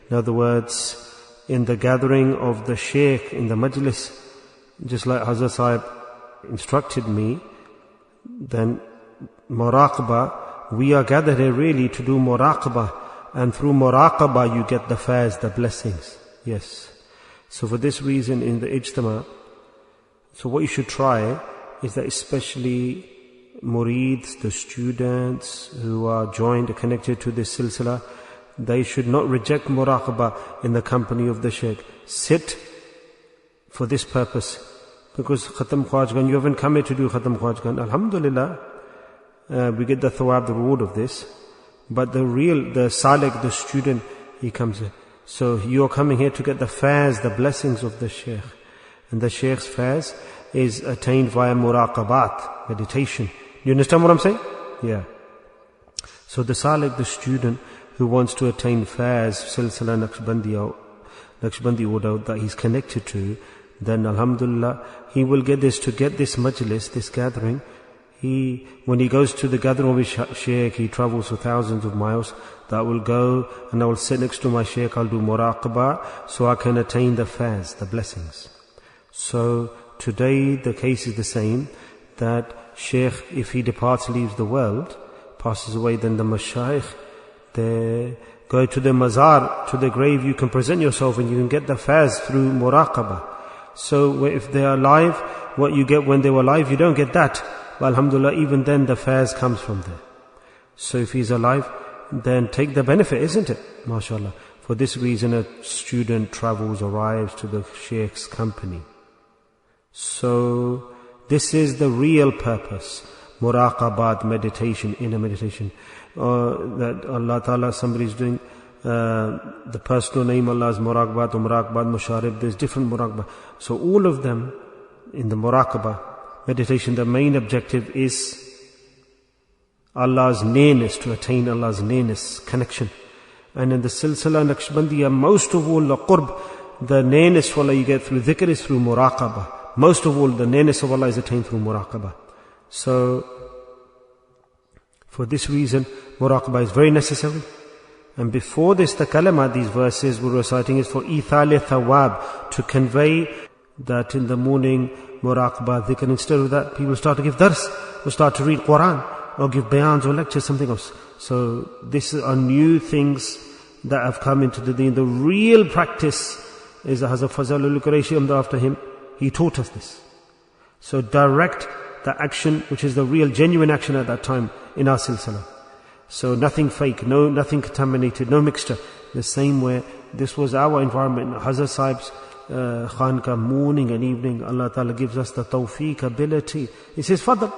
In other words, in the gathering of the Sheikh, in the majlis, just like Hazrat Sahib instructed me, then muraqabah, we are gathered here really to do muraqabah, and through muraqabah you get the faiz, the blessings. Yes. So for this reason in the ijtima, so what you should try is that especially murids, the students who are joined, connected to this silsila, they should not reject muraqabah in the company of the Shaykh. Sit for this purpose. Because Khatam Khwajgan, you haven't come here to do Khatam Khwajgan. Alhamdulillah, we get the thawab, the reward of this. But the salik, the student, he comes here. So you're coming here to get the faiz, the blessings of the Shaykh. And the Shaykh's faiz is attained via muraqabat, meditation. You understand what I'm saying? Yeah. So the salik, the student who wants to attain faiz, silsila Naqshbandi order that he's connected to, then alhamdulillah, he will get this majlis, this gathering. When he goes to the gathering of his Shaykh, he travels for thousands of miles. That will go and I will sit next to my Shaykh, I'll do muraqabah, so I can attain the faiz, the blessings. So today the case is the same, that Shaykh, if he departs, leaves the world, passes away, then the mashayikh, they go to the mazar, to the grave, you can present yourself and you can get the faiz through muraqabah. So if they are alive, what you get when they were alive, you don't get that. But alhamdulillah, even then the faiz comes from there. So if he's alive, then take the benefit, isn't it? MashaAllah. For this reason, a student travels, arrives to the Shaykh's company. So this is the real purpose. Muraqabat, meditation, inner meditation. That Allah Ta'ala, somebody is doing the personal name Allah is muraqabat, musharib, there's different muraqabah. So all of them in the muraqabah meditation, the main objective is Allah's nearness, to attain Allah's nearness, connection. And in the silsila Naqshbandiya, most of all the qurb, the nearness for Allah you get through dhikr is through muraqabah. Most of all the nearness of Allah is attained through muraqabah. So for this reason muraqabah is very necessary. And before this, the kalama, these verses we're reciting, is for ithal thawab, to convey that in the morning muraqabah, dhikr. Instead of that, people start to give dars, or start to read Quran, or give bayans or lectures, something else. So these are new things that have come into the deen. The real practice is the Hazrat Fazalul Qurayshi, after him, he taught us this. So direct the action, which is the real genuine action at that time in our silsila. So nothing fake, nothing contaminated, no mixture. The same way, this was our environment. Hazrat Sahib's khanka, morning and evening, Allah Ta'ala gives us the tawfiq, ability. It's His fadl,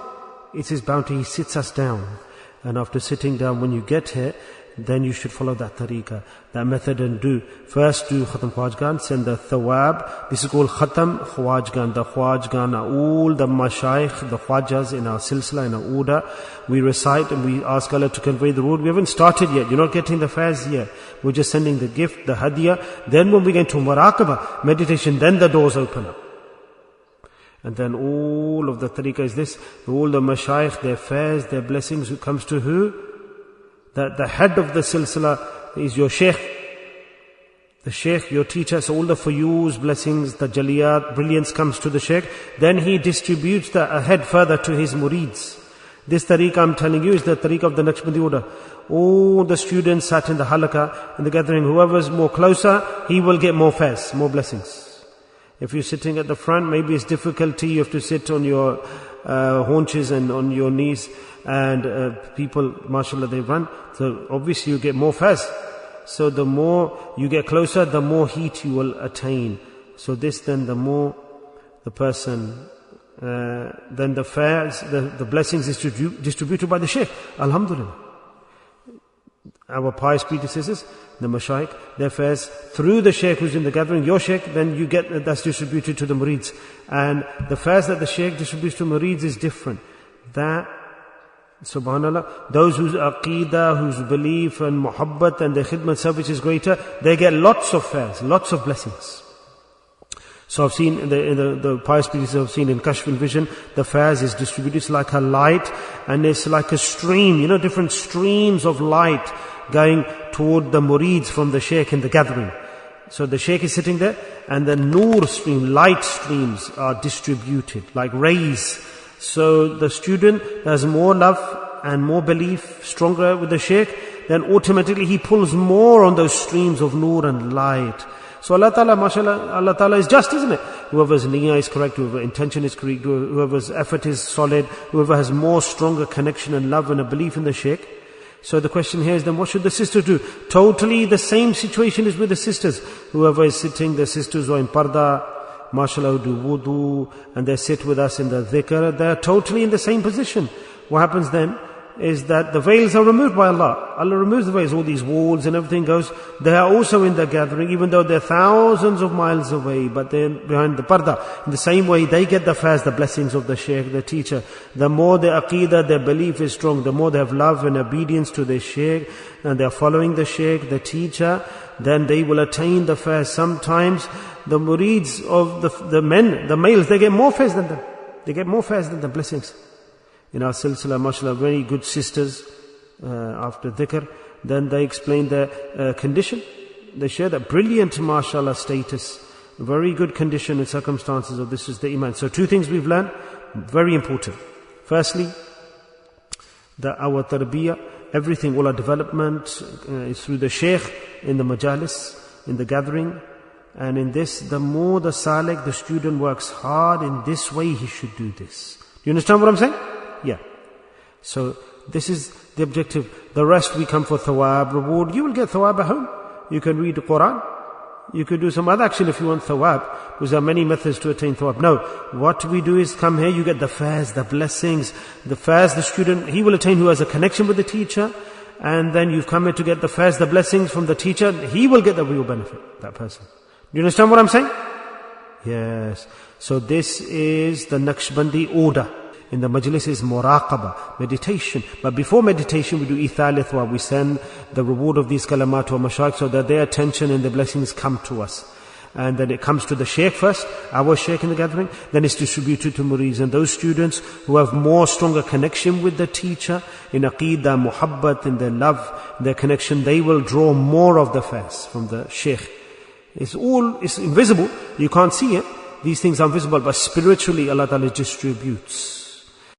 it's His bounty. He sits us down. And after sitting down, when you get here, then you should follow that tariqah, that method, and first do Khatam Khwajgan, send the thawab. This is called Khatam Khwajgan. The Khwajgan are all the mashayikh, the Khwajas in our silsila, in our order. We recite and we ask Allah to convey the road. We haven't started yet. You're not getting the faiz yet. We're just sending the gift, the hadiyah. Then when we get into muraqabah, meditation, then the doors open up. And then all of the tariqah is this. All the mashayikh, their faiz, their blessings, who comes to who? That the head of the silsila is your Shaykh. The Shaykh, your teacher. So all the fuyuz, blessings, the jaliyat, brilliance comes to the Shaykh. Then he distributes the ahead further to his murids. This tariqah I'm telling you is the tariqah of the Naqshbandi order. All the students sat in the halaqah, in the gathering. Whoever's more closer, he will get more faiz, more blessings. If you're sitting at the front, maybe it's difficulty. You have to sit on your haunches and on your knees. And people, mashallah, they run. So obviously you get more faiz. So the more you get closer, the more heat you will attain. So this then, the more the person, then the faiz, the blessings is distributed by the Shaykh. Alhamdulillah. Our pious predecessors, the mashayikh, their faiz through the Shaykh who's in the gathering, your Shaykh, then you get that's distributed to the murids. And the faiz that the Shaykh distributes to murids is different. That, subhanallah, those whose aqeedah, whose belief and muhabbat and their khidmat service is greater, they get lots of faiz, lots of blessings. So I've seen in the pious predecessors, I've seen in Kashf and Vision, the faiz is distributed. It's like a light, and it's like a stream, different streams of light going toward the murids from the Sheikh in the gathering. So the Sheikh is sitting there, and the nur stream, light streams are distributed like rays. So the student has more love and more belief, stronger with the Sheikh, then automatically he pulls more on those streams of nur and light. So Allah Ta'ala, mashallah, Allah Ta'ala is just, isn't it? Whoever's niyyah is correct, whoever's intention is correct, whoever's effort is solid, whoever has more stronger connection and love and a belief in the Sheikh. So the question here is then what should the sisters do? Totally the same situation is with the sisters. Whoever is sitting, the sisters who are in parda, mashallah, who do wudu, and they sit with us in the dhikr, they're totally in the same position. What happens then is that the veils are removed by Allah. Allah removes the veils, all these walls and everything goes. They are also in the gathering, even though they're thousands of miles away, but they're behind the parda. In the same way, they get the faiz, the blessings of the Shaykh, the teacher. The more their aqeedah, their belief is strong, the more they have love and obedience to their Shaykh, and they're following the Shaykh, the teacher, then they will attain the faiz. Sometimes the murids of the men, the males, they get more faiz than them. They get more faiz than the blessings. In our silsila, mashallah, very good sisters, after dhikr, then they explain their condition. They share that brilliant, mashallah, status, very good condition and circumstances of this is the iman. So 2 things we've learned, very important. Firstly, that our tarbiyah, everything, all our development is through the Shaykh in the majalis, in the gathering. And in this, the more the salik, the student works hard in this way, he should do this. Do you understand what I'm saying? Yeah. So this is the objective. The rest we come for thawab, reward. You will get thawab at home. You can read the Quran. You could do some other action if you want thawab, because there are many methods to attain thawab. No, what we do is come here, you get the faiz, the blessings. The faiz, the student, he will attain who has a connection with the teacher. And then you've come here to get the faiz, the blessings from the teacher. He will get the real benefit, that person. Do you understand what I'm saying? Yes. So this is the Naqshbandi order. In the majlis is muraqabah, meditation. But before meditation we do ithal-ithwa. We send the reward of these kalamat to our mashayikh so that their attention and their blessings come to us. And then it comes to the Shaykh first, our Shaykh in the gathering. Then it's distributed to murids. And those students who have more stronger connection with the teacher, in aqeedah, muhabbat, in their love, their connection, they will draw more of the faiz from the Shaykh. It's invisible. You can't see it. These things are visible, but spiritually Allah Ta'ala distributes.